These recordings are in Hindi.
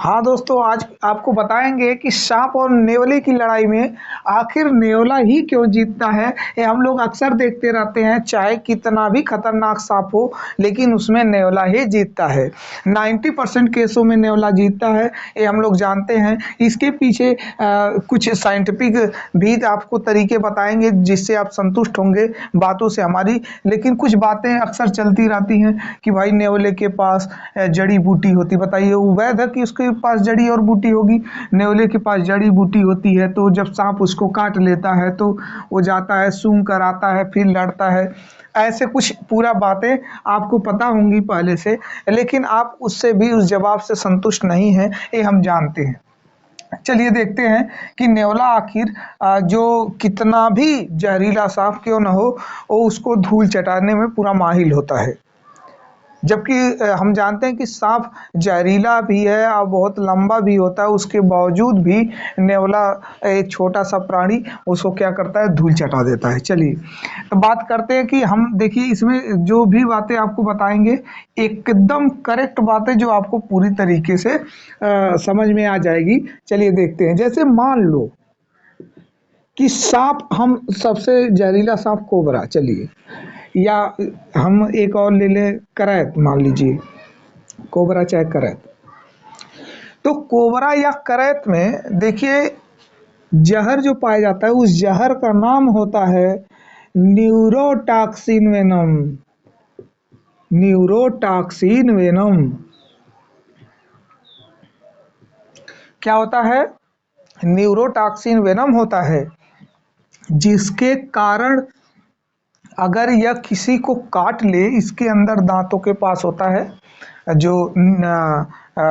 हाँ दोस्तों, आज आपको बताएंगे कि सांप और नेवले की लड़ाई में आखिर नेवला ही क्यों जीतता है। ये हम लोग अक्सर देखते रहते हैं, चाहे कितना भी खतरनाक सांप हो लेकिन उसमें नेवला ही जीतता है। 90% केसों में नेवला जीतता है, ये हम लोग जानते हैं। इसके पीछे कुछ साइंटिफिक भी आपको तरीके बताएंगे जिससे आप संतुष्ट होंगे बातों से हमारी। लेकिन कुछ बातें अक्सर चलती रहती हैं कि भाई नेवले के पास जड़ी बूटी होती, बताइए वो वैध है कि उसके पास जड़ी और बूटी होगी? नेवले के पास जड़ी बूटी होती है, तो जब सांप उसको काट लेता है तो वो जाता है, सूंघ कर आता है, फिर लड़ता है। ऐसे कुछ पूरा बातें आपको पता होंगी पहले से, लेकिन आप उससे भी उस जवाब से संतुष्ट नहीं हैं, ये हम जानते हैं। चलिए देखते हैं कि नेवला आखिर जो कितना भी जहरीला सांप क्यों न हो, वो उसको धूल चटाने में पूरा माहिर होता है। जबकि हम जानते हैं कि सांप जहरीला भी है और बहुत लंबा भी होता है, उसके बावजूद भी नेवला एक छोटा सा प्राणी उसको क्या करता है, धूल चटा देता है। चलिए तो बात करते हैं कि हम देखिए इसमें जो भी बातें आपको बताएंगे एकदम करेक्ट बातें जो आपको पूरी तरीके से समझ में आ जाएगी। चलिए देखते हैं। जैसे मान लो कि सांप, हम सबसे जहरीला सांप कोबरा, चलिए, या हम एक और ले लें करैत, मान लीजिए कोबरा चाहे करैत। तो कोबरा या करैत में देखिए जहर जो पाया जाता है, उस जहर का नाम होता है न्यूरोटॉक्सिन वेनम। न्यूरोटॉक्सिन वेनम क्या होता है? न्यूरोटॉक्सिन वेनम होता है, जिसके कारण अगर यह किसी को काट ले, इसके अंदर दांतों के पास होता है जो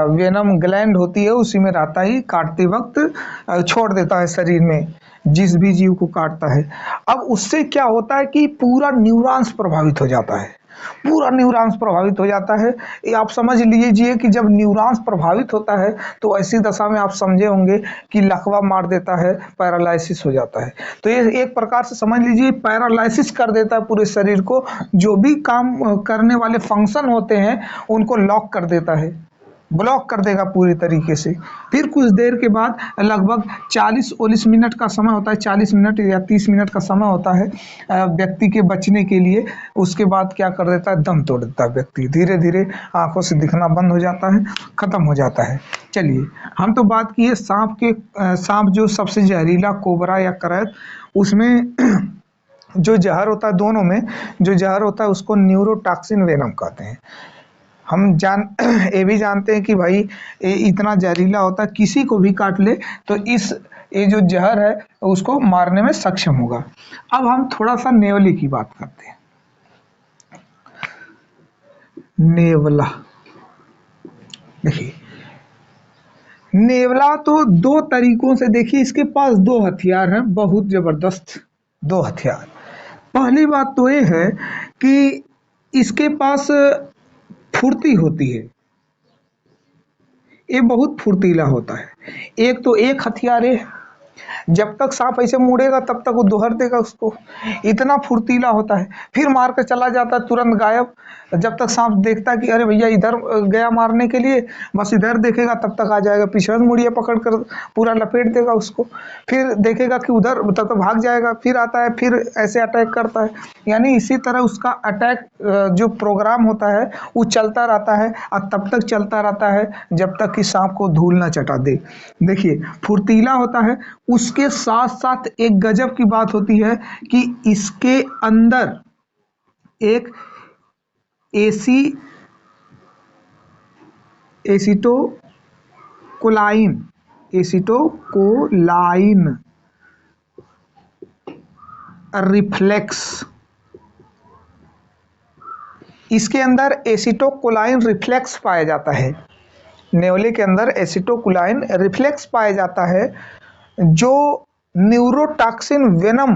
वेनम ग्लैंड होती है, उसी में रहता ही, काटते वक्त छोड़ देता है शरीर में जिस भी जीव को काटता है। अब उससे क्या होता है कि पूरा न्यूरॉन्स प्रभावित हो जाता है, पूरा न्यूरॉन्स प्रभावित हो जाता है। ये आप समझ लीजिए कि जब न्यूरॉन्स प्रभावित होता है तो ऐसी दशा में आप समझे होंगे कि लकवा मार देता है, पैरालिसिस हो जाता है। तो ये एक प्रकार से समझ लीजिए पैरालिसिस कर देता है पूरे शरीर को, जो भी काम करने वाले फंक्शन होते हैं उनको लॉक कर देता है, ब्लॉक कर देगा पूरी तरीके से। फिर कुछ देर के बाद लगभग 40-40 मिनट का समय होता है, 40 मिनट या 30 मिनट का समय होता है व्यक्ति के बचने के लिए। उसके बाद क्या कर देता है, दम तोड़ देता है व्यक्ति, धीरे धीरे आंखों से दिखना बंद हो जाता है, खत्म हो जाता है। चलिए हम तो बात की है सांप के, सांप जो सबसे जहरीला कोबरा या करैत, उसमें जो जहर होता है, दोनों में जो जहर होता है उसको न्यूरोटॉक्सिन वेनम कहते हैं। हम ये भी जानते हैं कि भाई ये इतना जहरीला होता है, किसी को भी काट ले तो ये जो जहर है उसको मारने में सक्षम होगा। अब हम थोड़ा सा नेवले की बात करते हैं। नेवला, देखिए नेवला तो दो तरीकों से, देखिए इसके पास दो हथियार हैं, बहुत जबरदस्त दो हथियार। पहली बात तो ये है कि इसके पास फुर्ती होती है, ये बहुत फुर्तीला होता है। एक तो एक हथियार है, जब तक सांप ऐसे मुड़ेगा तब तक वो दोहर देगा उसको, इतना फुर्तीला होता है। फिर मार कर चला जाता है, तुरंत गायब। जब तक सांप देखता है कि अरे भैया इधर गया मारने के लिए, बस इधर देखेगा तब तक आ जाएगा, पीछे मुड़िया पकड़ कर पूरा लपेट देगा उसको। फिर देखेगा कि उधर, तब तक भाग जाएगा, फिर आता है, फिर ऐसे अटैक करता है। यानी इसी तरह उसका अटैक जो प्रोग्राम होता है वो चलता रहता है, और तब तक चलता रहता है जब तक कि सांप को धूल ना चटा दे। देखिए फुर्तीला होता है, उसके साथ साथ एक गजब की बात होती है कि इसके अंदर एक एसिटोकोलाइन रिफ्लेक्स, इसके अंदर एसिटोकोलाइन रिफ्लेक्स पाया जाता है। नेवले के अंदर एसिटोकोलाइन रिफ्लेक्स पाया जाता है जो न्यूरोटॉक्सिन वेनम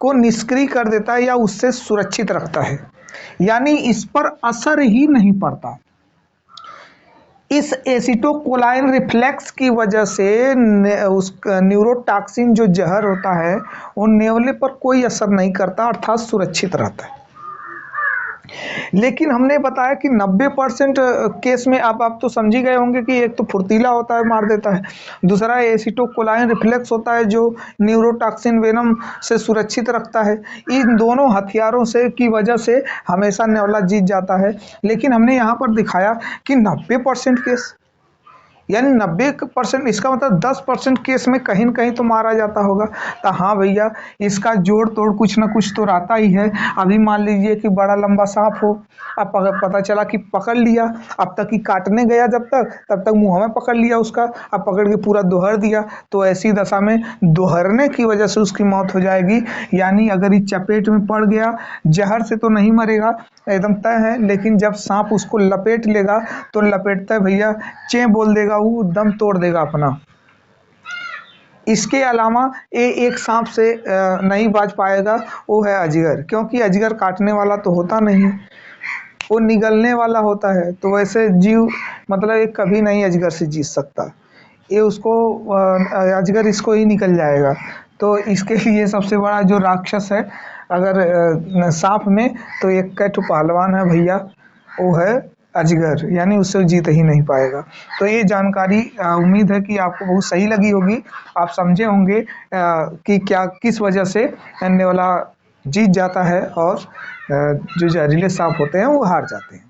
को निष्क्रिय कर देता है या उससे सुरक्षित रखता है, यानी इस पर असर ही नहीं पड़ता। इस एसिटोकोलाइन रिफ्लेक्स की वजह से उस न्यूरोटॉक्सिन जो जहर होता है वो नेवले पर कोई असर नहीं करता, अर्थात सुरक्षित रहता है। लेकिन हमने बताया कि 90% केस में आप तो समझ ही गए होंगे कि एक तो फुर्तीला होता है, मार देता है, दूसरा एसिटोकोलाइन रिफ्लेक्स होता है जो न्यूरोटॉक्सिन वेनम से सुरक्षित रखता है। इन दोनों हथियारों से की वजह से हमेशा नेवला जीत जाता है। लेकिन हमने यहाँ पर दिखाया कि 90% केस, यानी 90%, इसका मतलब 10% केस में कहीं न कहीं तो मारा जाता होगा। तो हाँ भैया, इसका जोड़ तोड़ कुछ ना कुछ तो रहता ही है। अभी मान लीजिए कि बड़ा लंबा सांप हो, अब पता चला कि पकड़ लिया, अब तक कि काटने गया जब तक, तब तक मुंह में पकड़ लिया उसका, अब पकड़ के पूरा दोहर दिया, तो ऐसी दशा में दोहरने की वजह से उसकी मौत हो जाएगी। यानी अगर इस चपेट में पड़ गया, जहर से तो नहीं मरेगा, एकदम तय है, लेकिन जब सांप उसको लपेट लेगा तो लपेटता है भैया, चें बोल देगा, वो दम तोड़ देगा अपना। इसके अलावा एक सांप से नहीं बच पाएगा, वो है अजगर, क्योंकि अजगर काटने वाला तो होता नहीं, वो निगलने वाला होता है। तो वैसे जीव मतलब ये कभी नहीं अजगर से जीत सकता, ये उसको अजगर इसको ही निकल जाएगा। तो इसके लिए सबसे बड़ा जो राक्षस है अगर सांप में, तो एक कैठ पहलवान है भैया, वो है अजगर, यानी उससे जीत ही नहीं पाएगा। तो ये जानकारी उम्मीद है कि आपको बहुत सही लगी होगी, आप समझे होंगे कि क्या किस वजह से नेवला जीत जाता है और जो जहरीले सांप होते हैं वो हार जाते हैं।